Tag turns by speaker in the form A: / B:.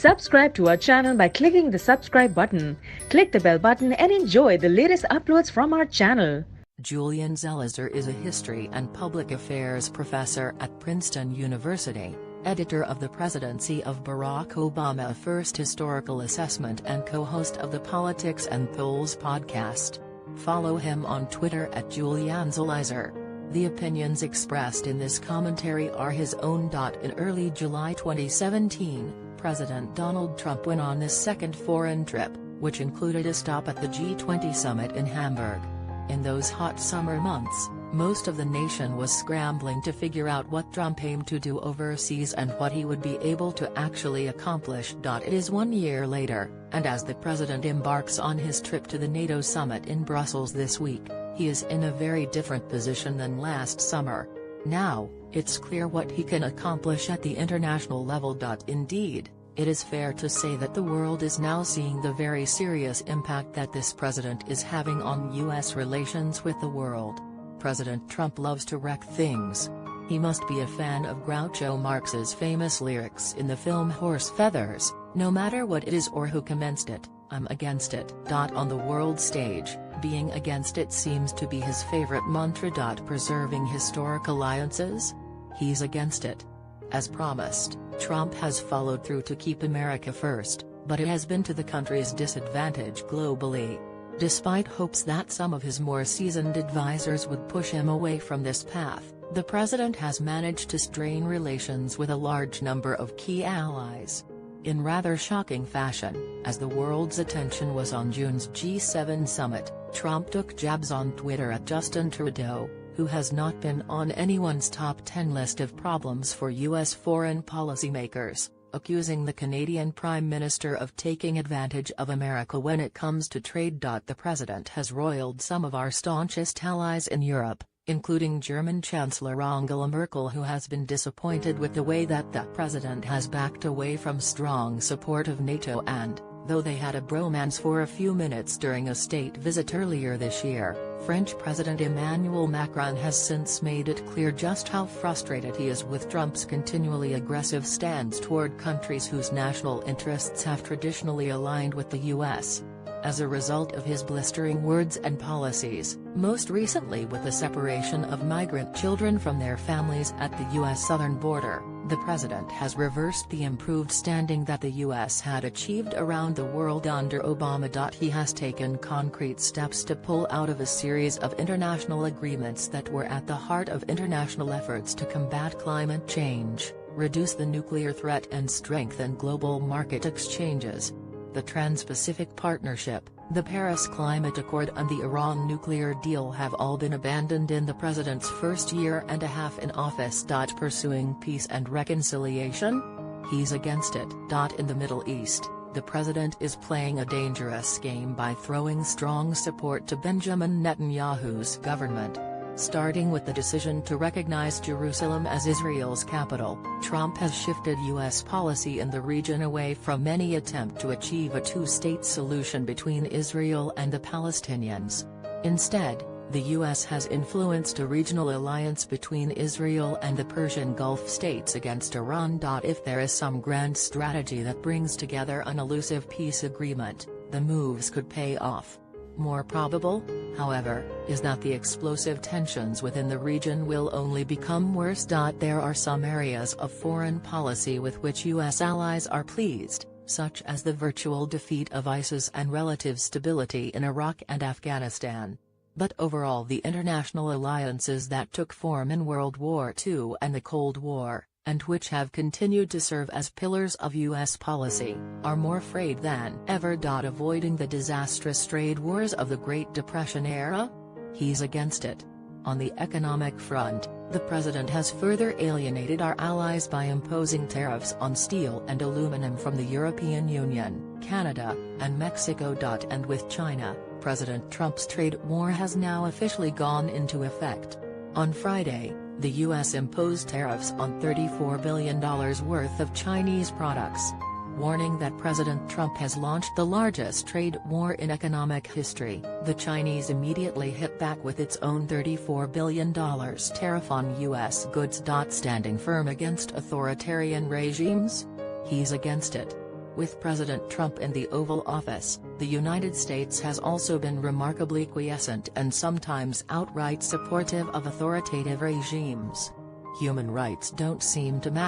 A: Subscribe to our channel by clicking the subscribe button. Click the bell button and enjoy the latest uploads from our channel.
B: Julian Zelizer is a history and public affairs professor at Princeton University, editor of the Presidency of Barack Obama, a first historical assessment, and co-host of the Politics and Polls podcast. Follow him on Twitter at Julian Zelizer. The opinions expressed in this commentary are his own. In early July 2017, President Donald Trump went on his second foreign trip, which included a stop at the G20 summit in Hamburg. In those hot summer months, most of the nation was scrambling to figure out what Trump aimed to do overseas and what he would be able to actually accomplish. It is 1 year later, and as the president embarks on his trip to the NATO summit in Brussels this week, he is in a very different position than last summer. Now, it's clear what he can accomplish at the international level. Indeed, it is fair to say that the world is now seeing the very serious impact that this president is having on U.S. relations with the world. President Trump loves to wreck things. He must be a fan of Groucho Marx's famous lyrics in the film Horse Feathers, "No matter what it is or who commenced it, I'm against it." On the world stage, being against it seems to be his favorite mantra. Preserving historic alliances? He's against it. As promised, Trump has followed through to keep America first, but it has been to the country's disadvantage globally. Despite hopes that some of his more seasoned advisors would push him away from this path, the president has managed to strain relations with a large number of key allies. In rather shocking fashion, as the world's attention was on June's G7 summit, Trump took jabs on Twitter at Justin Trudeau, who has not been on anyone's top 10 list of problems for U.S. foreign policymakers, accusing the Canadian Prime Minister of taking advantage of America when it comes to trade. The president has roiled some of our staunchest allies in Europe, including German Chancellor Angela Merkel, who has been disappointed with the way that the president has backed away from strong support of NATO, and, though they had a bromance for a few minutes during a state visit earlier this year, French President Emmanuel Macron has since made it clear just how frustrated he is with Trump's continually aggressive stance toward countries whose national interests have traditionally aligned with the U.S. As a result of his blistering words and policies, most recently with the separation of migrant children from their families at the U.S. southern border, the president has reversed the improved standing that the U.S. had achieved around the world under Obama. He has taken concrete steps to pull out of a series of international agreements that were at the heart of international efforts to combat climate change, reduce the nuclear threat, and strengthen global market exchanges. The Trans-Pacific Partnership, the Paris Climate Accord, and the Iran nuclear deal have all been abandoned in the president's first year and a half in office. Pursuing peace and reconciliation? He's against it. In the Middle East, the president is playing a dangerous game by throwing strong support to Benjamin Netanyahu's government. Starting with the decision to recognize Jerusalem as Israel's capital, Trump has shifted U.S. policy in the region away from any attempt to achieve a two-state solution between Israel and the Palestinians. Instead, the U.S. has influenced a regional alliance between Israel and the Persian Gulf states against Iran. If there is some grand strategy that brings together an elusive peace agreement, the moves could pay off. More probable, however, is that the explosive tensions within the region will only become worse. There are some areas of foreign policy with which U.S. allies are pleased, such as the virtual defeat of ISIS and relative stability in Iraq and Afghanistan. But overall, the international alliances that took form in World War II and the Cold War, and which have continued to serve as pillars of U.S. policy, are more frayed than ever. Avoiding the disastrous trade wars of the Great Depression era? He's against it. On the economic front, the president has further alienated our allies by imposing tariffs on steel and aluminum from the European Union, Canada, and Mexico. And with China, President Trump's trade war has now officially gone into effect. On Friday, the U.S. imposed tariffs on $34 billion worth of Chinese products, warning that President Trump has launched the largest trade war in economic history. The Chinese immediately hit back with its own $34 billion tariff on U.S. goods. Standing firm against authoritarian regimes? He's against it. With President Trump in the Oval Office, the United States has also been remarkably quiescent and sometimes outright supportive of authoritative regimes. Human rights don't seem to matter.